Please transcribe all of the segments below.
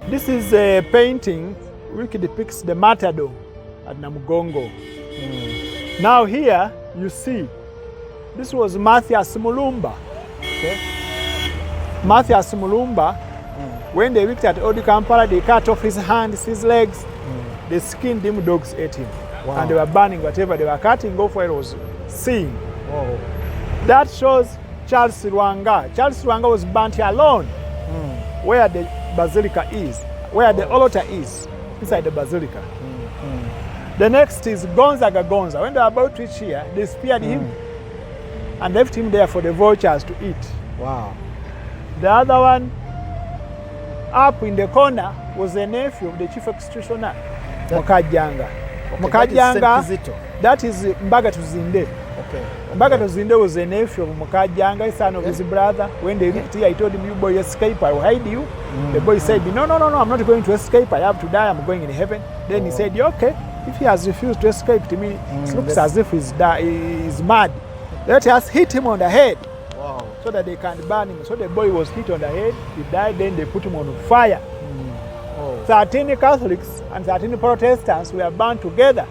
This is a painting which depicts the martyrdom at Namugongo. Now here you see, this was Matthias Mulumba. Okay. Matthias Mulumba, when they looked at Odi Kampala, they cut off his hands, his legs, they skinned him, dogs ate him. Wow. And they were burning whatever they were cutting off where it was seeing. Whoa. That shows Charles Rwanga. Charles Rwanga was burnt here alone, where the Basilica is, where the altar is, inside the Basilica. The next is Gonzaga Gonza. When they were about to reach here, they speared him and left him there for the vultures to eat. Wow. The other one, up in the corner, was the nephew of the chief executioner, Mukajanga. Okay, Mukajanga, that is Mbaga Tuzinde. Okay. Mbaga Tuzinde was the nephew of Mukajanga, son of his brother. When they reached here, I told him, you boy, escape, I will hide you. The boy said, no, I'm not going to escape, I have to die, I'm going in heaven. Then he said, okay, if he has refused to escape to me, it looks as if he's mad. Let us hit him on the head. Wow. So that they can burn him. So the boy was hit on the head, he died, then they put him on fire. 13 Catholics and 13 Protestants were burned together.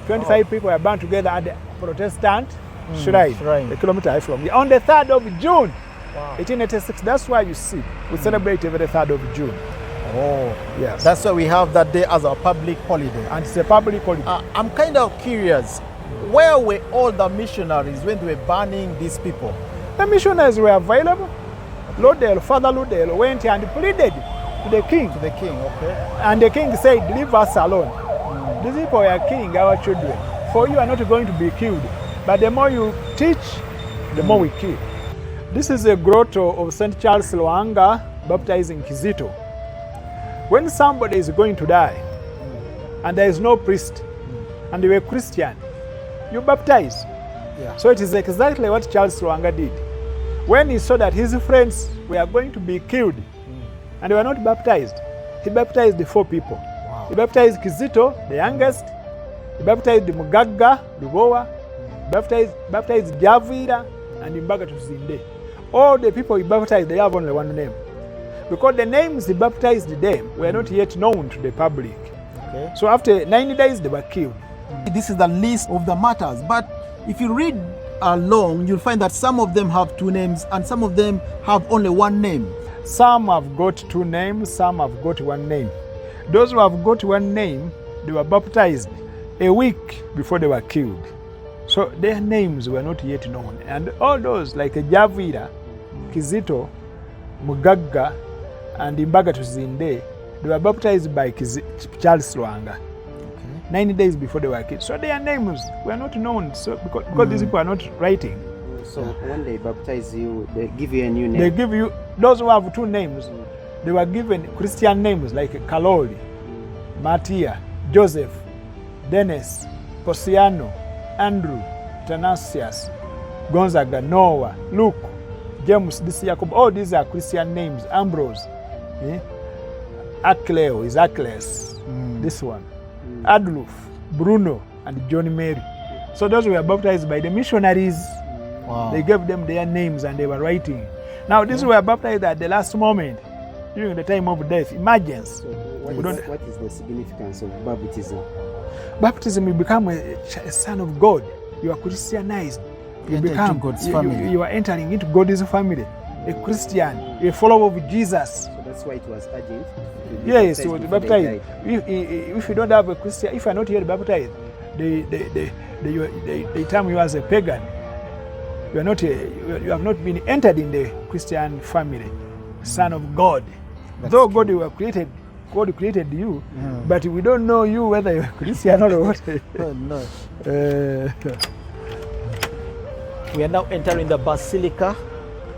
25 people were burned together at the Protestant shrine, a kilometer from here. On the 3rd of June, 1886. That's why you see, we celebrate every 3rd of June. Oh, yes. That's why we have that day as a public holiday. And it's a public holiday. I'm kind of curious, where were all the missionaries when they were burning these people? The missionaries were available. Father Ludel went and pleaded to the king. Okay. And the king said, leave us alone. These people are killing our children. For you are not going to be killed. But the more you teach, the more we kill. This is a grotto of St. Charles Lwanga baptizing Kizito. When somebody is going to die, and there is no priest, and you are Christian, you baptize. Yeah. So it is exactly what Charles Lwanga did. When he saw that his friends were going to be killed, and they were not baptized, he baptized the 4 people. Wow. He baptized Kizito, the youngest. He baptized Mugaga, Lubowa. Baptized Javira, and Mbaga Tuzinde. All the people he baptized, they have only one name. Because the names he baptized them were not yet known to the public. Okay. So after 90 days, they were killed. This is the list of the martyrs, but if you read along, you'll find that some of them have 2 names and some of them have only 1 name. Some have got 2 names, some have got 1 name. Those who have got 1 name, they were baptized a week before they were killed. So their names were not yet known. And all those like Javira, Kizito, Mugaga, and Mbaga Tuzinde, they were baptized by Charles Lwanga. Okay. 90 days before they were killed. So their names were not known, so because these people are not writing. So when they baptize you, they give you a new name? They give you, those who have 2 names, they were given Christian names like Kaloli, Matia, Joseph, Dennis, Posiano, Andrew, Tanasius, Gonzaga, Noah, Luke, James, this Jacob, all these are Christian names. Ambrose, Acleo is Achilles, this one, Adolf, Bruno, and John Mary. So those were baptized by the missionaries. Wow. They gave them their names and they were writing. Now these were baptized at the last moment, during the time of death, emergency. So what is the significance of baptism? Baptism, you become a son of God. You are Christianized. You become God's family. You are entering into God's family. A Christian, a follower of Jesus. So that's why it was urgent. Yes, to be baptized. If you don't have a Christian, if you are not yet baptized, they term you as a pagan. You are not. You have not been entered in the Christian family, son of God. Though God created you, but we don't know you whether you're Christian or what. No. We are now entering the Basilica,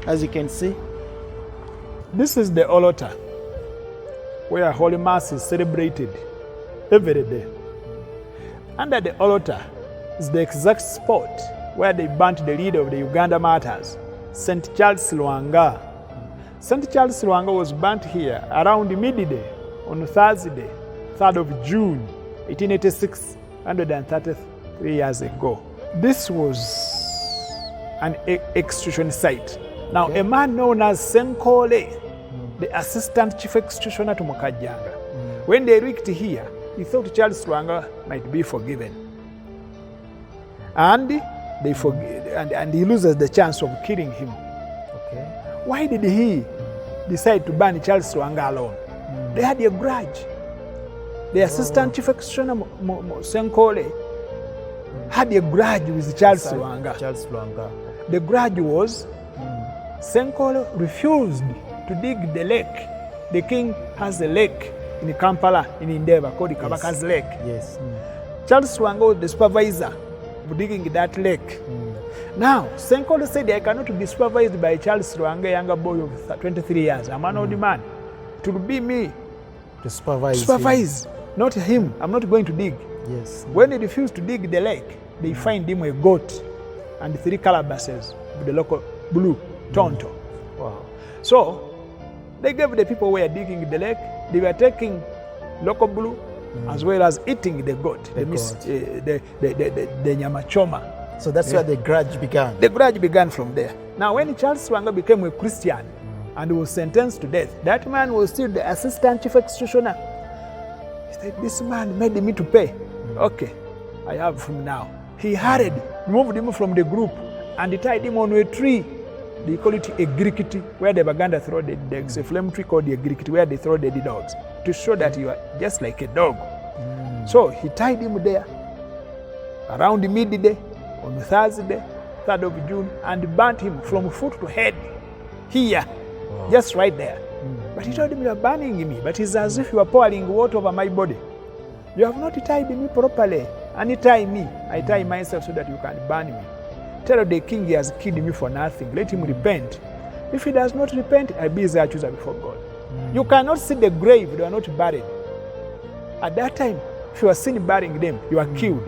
as you can see. This is the altar where Holy Mass is celebrated every day. Under the altar is the exact spot where they burnt the leader of the Uganda martyrs, St. Charles Lwanga. St. Charles Lwanga was burnt here around midday on Thursday, 3rd of June, 1886, 133 years ago. This was an execution site. Now, a man known as Senkole the assistant chief executioner to Mukajjanga. When they reached here, he thought Charles Lwanga might be forgiven. And and he loses the chance of killing him. Okay. Why did he decide to ban Charles Lwanga alone? They had a grudge. The assistant chief executioner Senkole had a grudge with Charles Lwanga. Charles Lwanga. The grudge was Senkole refused to dig the lake. The king has a lake in Kampala, in Endeavour, called the Kabaka's Lake. Yes. Charles Lwanga was the supervisor of digging that lake. Now, Senkole said, I cannot be supervised by Charles Lwanga, a younger boy of 23 years. I'm an old man. It will be me To supervise. Not him. I'm not going to dig. Yes. When he refused to dig the lake, they find him a goat and 3 calabashes with the local blue, tonto. Wow. So, they gave the people who were digging the lake, they were taking local blue as well as eating the goat, the nyama choma. So that's where the grudge began. The grudge began from there. Now, when Charles Lwanga became a Christian and was sentenced to death, that man was still the assistant chief executioner. He said, this man made me to pay. Okay, I have him now. He hurried, removed him from the group, and he tied him on a tree. They call it a grikiti, where the Baganda throw there's a flame tree called the grikiti, where they throw dead dogs, to show that you are just like a dog. So he tied him there around midday on Thursday, 3rd of June, and burnt him from foot to head here, just right there. But he told him, you are burning me, but it's as if you are pouring water over my body. You have not tied me properly. And you tie me, I tie myself so that you can burn me. Tell the king he has killed me for nothing. Let him repent. If he does not repent, I be his accuser before God. You cannot see the grave, they are not buried. At that time, if you are seen burying them, you are killed.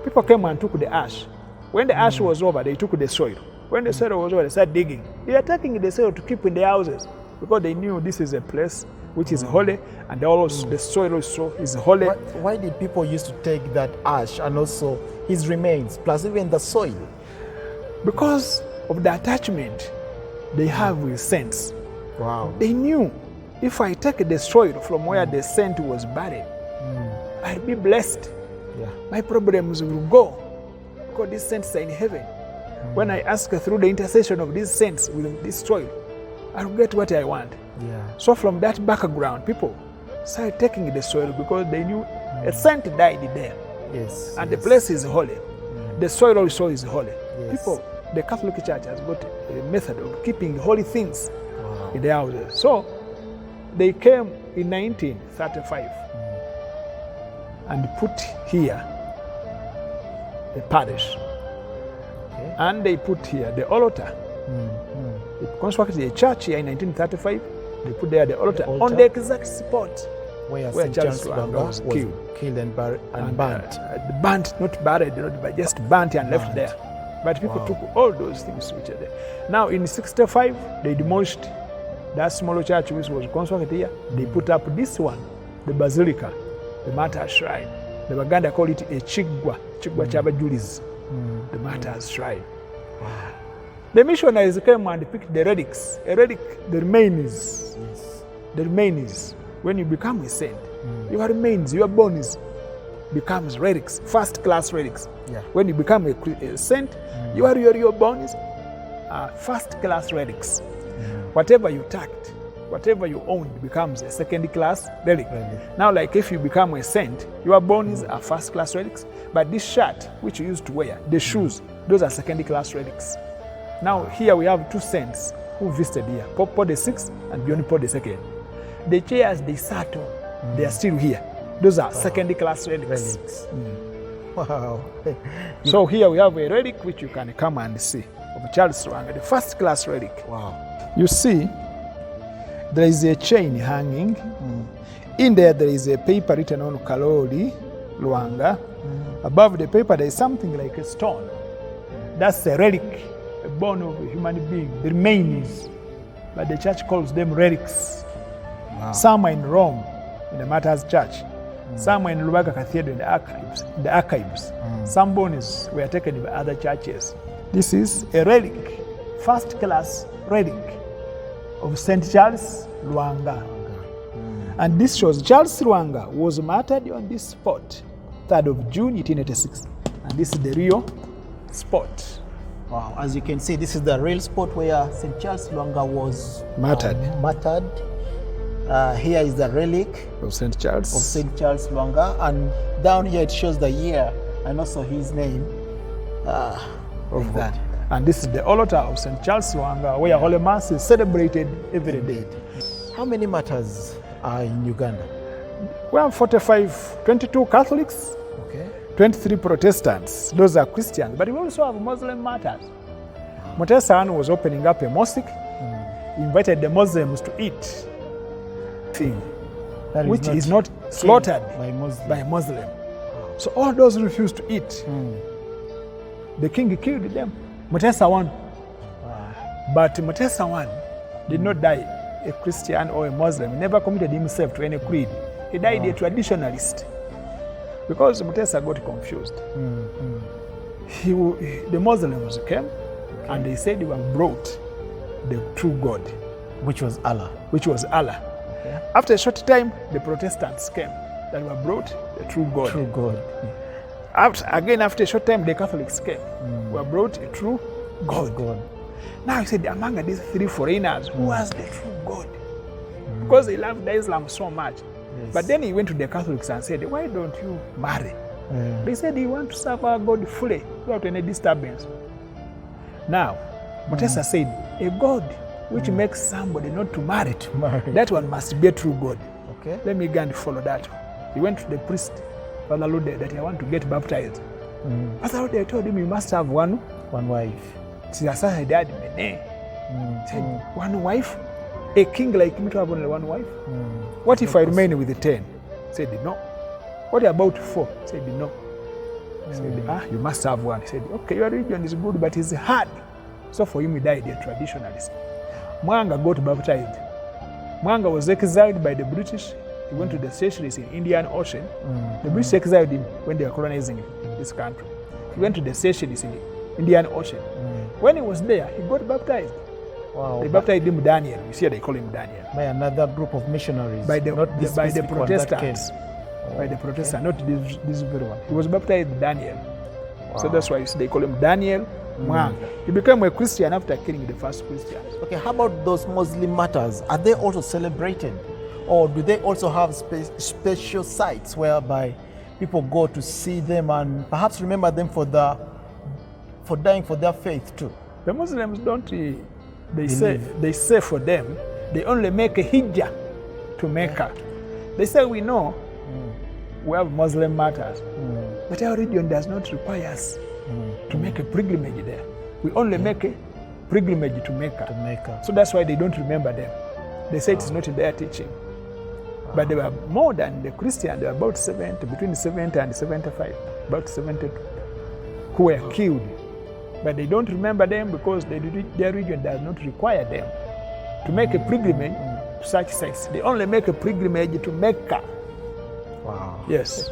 People came and took the ash. When the ash was over, they took the soil. When the soil was over, they started digging. They are taking the soil to keep in their houses because they knew this is a place which is holy, and also the soil also is holy. Why did people used to take that ash and also his remains, plus even the soil? Because of the attachment they have with saints. Wow. They knew if I take the soil from where the saint was buried, I'll be blessed. Yeah. My problems will go because these saints are in heaven. When I ask through the intercession of these saints with this soil, I'll get what I want. Yeah. So from that background, people started taking the soil because they knew a saint died there. Yes. And the place is holy. The soil also is holy. Yes. People, the Catholic Church has got a method of keeping holy things in their houses. So they came in 1935 and put here a parish. Okay. And they put here the altar. They constructed a church here in 1935. They put there the altar on the exact spot where St. Charles Lwanga was killed and burnt. Burnt, not buried, but just burnt and left there. But people took all those things which are there. Now in 65, they demolished that small church which was constructed here. They put up this one, the Basilica, the Martyrs Shrine. The Baganda call it a Chigwa Chabajulis, the Martyrs Shrine. The missionaries came and picked the relics. A relic, the remains. Yes. The remains. When you become a saint, your remains, your bones becomes relics, first-class relics. Yeah. When you become a saint, your bones are first-class relics. Whatever you tagged, whatever you owned becomes a second-class relic. Now, like if you become a saint, your bones are first-class relics, but this shirt, which you used to wear, the shoes, those are second-class relics. Now, here we have 2 saints who visited here, Pope Paul VI and Beyond Paul II. The chairs they sat on, they are still here. Those are second-class relics. Wow. So here we have a relic which you can come and see of Charles Lwanga, the first-class relic. Wow. You see, there is a chain hanging. In there is a paper written on Kaloli Lwanga. Above the paper there is something like a stone. That's a relic, a bone of a human being, the remains. But the church calls them relics. Wow. Some are in Rome, in the Martyrs Church. Some are in Lubaga Cathedral in the archives. Some bones were taken by other churches. This is a relic, first-class relic. of St. Charles Lwanga. And this shows Charles Lwanga was martyred on this spot, 3rd of June 1886. And this is the real spot. Wow, as you can see, this is the real spot where St. Charles Lwanga was Martyred. Here is the relic Of St. Charles. of St. Charles Lwanga, and down here it shows the year and also his name. Like that. And this is the altar of St. Charles Lwanga, where Holy Mass is celebrated every day. How many martyrs are in Uganda? We have 22 Catholics, Okay. 23 Protestants. Those are Christians, but we also have Muslim martyrs. Mutesa was opening up a mosque. He invited the Muslims to eat, That which is not slaughtered by Muslims. by a Muslim. So all those who refused to eat, the king killed them. Mutesa I. But Mutesa I did not die a Christian or a Muslim. He never committed himself to any creed. He died a traditionalist. Because Mutesa got confused. The Muslims came and they said they have brought the true God, Which was Allah. which was Allah. Okay. After a short time, the Protestants came that were brought the true God. True God. After a short time, the Catholics came, were brought a true God. God. Now he said, among these three foreigners, who was the true God? Because he loved Islam so much. Yes. But then he went to the Catholics and said, why don't you marry? They said, he want to serve our God fully, without any disturbance. Now, Mutesa said, a God which makes somebody not to marry, that one must be a true God. Okay. Let me go and follow that. He went to the priest, Father Lude, that I want to get baptized. Father Lude told him, you must have one wife. Said, one wife? A king like me to have only one wife? What if I remain with the 10? Said, no. What about 4? Said, no. Said, you must have one. He said, okay, your religion is good, but it's hard. So for him, he died a traditionalist. Mwanga got baptized. Mwanga was exiled by the British. He went to the Seychelles in Indian Ocean. The British exiled him when they were colonizing this country. He went to the Seychelles in Indian Ocean. When he was there, he got baptized. Wow. They baptized him Daniel. You see, they call him Daniel. By another group of missionaries. By the Protestants. By the Protestant, not this very one. He was baptized Daniel. So that's why you see they call him Daniel Mwanga. He became a Christian after killing the first Christians. Okay, how about those Muslim martyrs? Are they also celebrated? Or do they also have special sites whereby people go to see them and perhaps remember them for dying for their faith too? The Muslims don't, they say for them, they only make a hijjah to Mecca. They say, we know we have Muslim martyrs, but our religion does not require us to make a pilgrimage there. We only make a pilgrimage to Mecca. So that's why they don't remember them. They say it's not in their teaching. But they were more than the Christians. They were about 70, between 70 and 75, about 70 who were killed. But they don't remember them because their religion does not require them to make a pilgrimage to such sites. They only make a pilgrimage to Mecca. Wow. Yes.